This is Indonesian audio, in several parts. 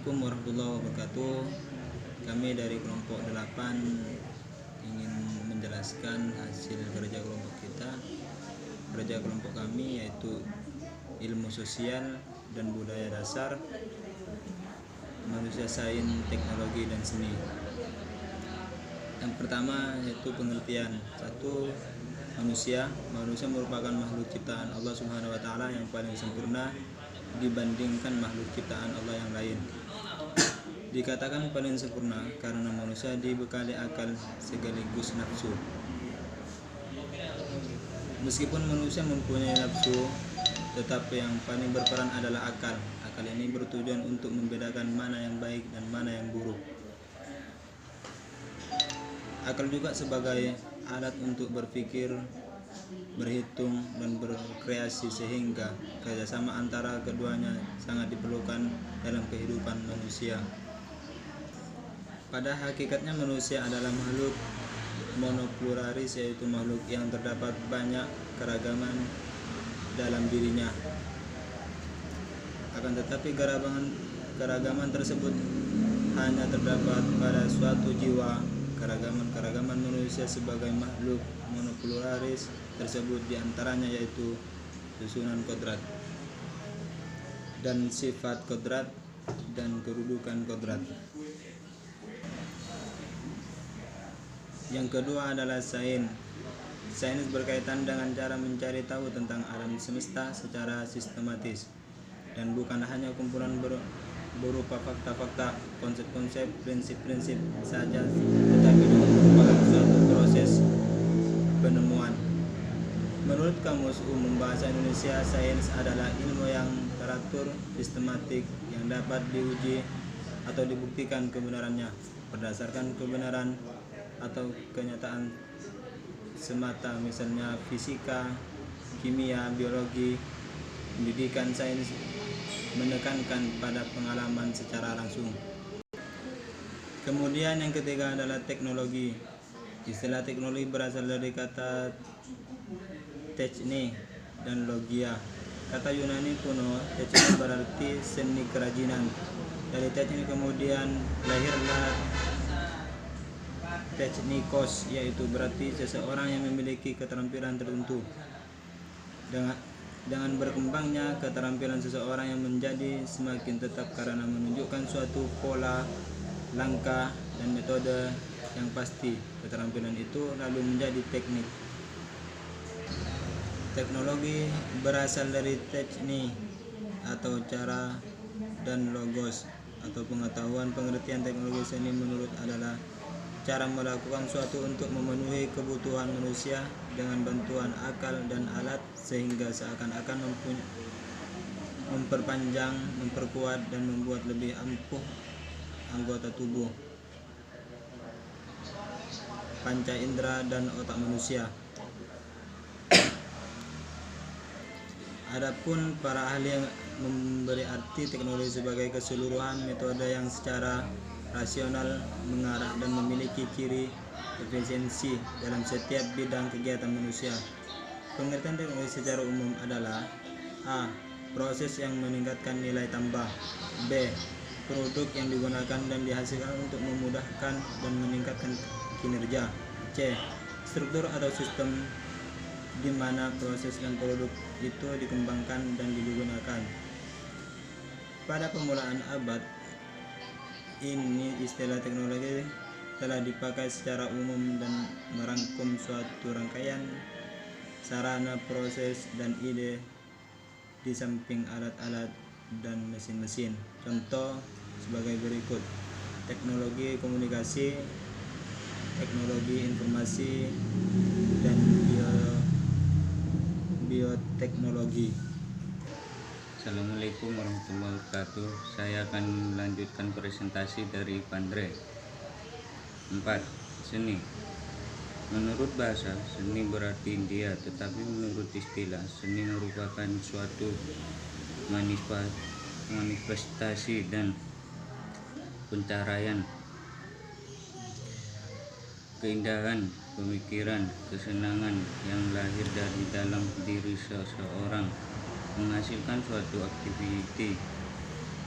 Assalamualaikum warahmatullahi wabarakatuh. Kami dari kelompok 8 ingin menjelaskan hasil kerja kelompok kita. Kerja kelompok kami yaitu ilmu sosial dan budaya dasar, manusia, sains, teknologi, dan seni. Yang pertama yaitu pengertian. 1. Manusia merupakan makhluk ciptaan Allah Subhanahu wa taala yang paling sempurna dibandingkan makhluk ciptaan Allah yang lain. Dikatakan paling sempurna karena manusia dibekali akal sekaligus nafsu. Meskipun manusia mempunyai nafsu, tetapi yang paling berperan adalah akal. Akal ini bertujuan untuk membedakan mana yang baik dan mana yang buruk. Akal juga sebagai alat untuk berpikir, berhitung, dan berkreasi, sehingga kerjasama antara keduanya sangat diperlukan dalam kehidupan manusia. Pada hakikatnya manusia adalah makhluk monopluralis, yaitu makhluk yang terdapat banyak keragaman dalam dirinya. Akan tetapi keragaman tersebut hanya terdapat pada suatu jiwa. Keragaman manusia sebagai makhluk monopluralis tersebut diantaranya yaitu susunan kodrat dan sifat kodrat dan kedudukan kodrat. Yang kedua adalah sains. Sains berkaitan dengan cara mencari tahu tentang alam semesta secara sistematis dan bukan hanya kumpulan berupa fakta-fakta, konsep-konsep, prinsip-prinsip saja, tetapi juga merupakan suatu proses penemuan. Menurut Kamus Umum Bahasa Indonesia, sains adalah ilmu yang teratur, sistematik, yang dapat diuji atau dibuktikan kebenarannya berdasarkan kebenaran atau kenyataan semata, misalnya fisika, kimia, biologi. Pendidikan sains menekankan pada pengalaman secara langsung. Kemudian yang ketiga adalah teknologi. Istilah teknologi berasal dari kata techne dan logia. Kata Yunani kuno, techne berarti seni kerajinan. Dari techne kemudian lahirlah technikos, yaitu berarti seseorang yang memiliki keterampilan tertentu. Dengan berkembangnya keterampilan seseorang yang menjadi semakin tetap karena menunjukkan suatu pola, langkah, dan metode yang pasti. Keterampilan itu lalu menjadi teknik. Teknologi berasal dari techne atau cara dan logos atau pengetahuan. Pengertian teknologi seni menurut adalah cara melakukan suatu untuk memenuhi kebutuhan manusia dengan bantuan akal dan alat, sehingga seakan-akan memperpanjang, memperkuat, dan membuat lebih ampuh anggota tubuh, panca indera, dan otak manusia. Adapun para ahli yang memberi arti teknologi sebagai keseluruhan metode yang secara rasional mengarah dan memiliki ciri efisiensi dalam setiap bidang kegiatan manusia. Pengertian teknologi secara umum adalah: A. Proses yang meningkatkan nilai tambah. B. Produk yang digunakan dan dihasilkan untuk memudahkan dan meningkatkan kinerja. C. Struktur atau sistem di mana proses dan produk itu dikembangkan dan digunakan. Pada permulaan abad ini, istilah teknologi telah dipakai secara umum dan merangkum suatu rangkaian sarana, proses, dan ide di samping alat-alat dan mesin-mesin. Contoh sebagai berikut: teknologi komunikasi, teknologi informasi, dan bioteknologi. Assalamualaikum warahmatullahi wabarakatuh. Saya akan melanjutkan presentasi dari Pandre. 4. Seni. Menurut bahasa, seni berarti India, tetapi menurut istilah, seni merupakan suatu manifestasi dan pencaharian keindahan, pemikiran, kesenangan yang lahir dari dalam diri seseorang, menghasilkan suatu aktiviti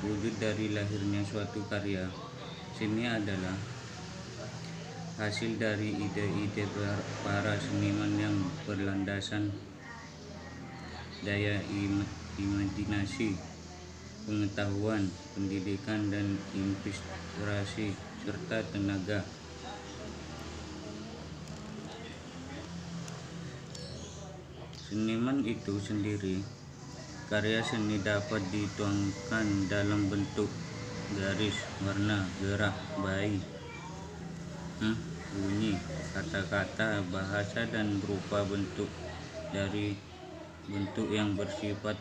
wujud dari lahirnya suatu karya. Seni adalah hasil dari ide-ide para seniman yang berlandasan daya imajinasi, pengetahuan, pendidikan, dan inspirasi, serta tenaga. Seniman itu sendiri, karya seni dapat dituangkan dalam bentuk garis, warna, gerak, bunyi, kata-kata, bahasa, dan berupa bentuk dari bentuk yang bersifat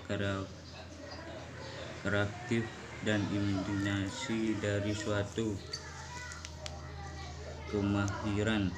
kreatif dan imajinasi dari suatu kemahiran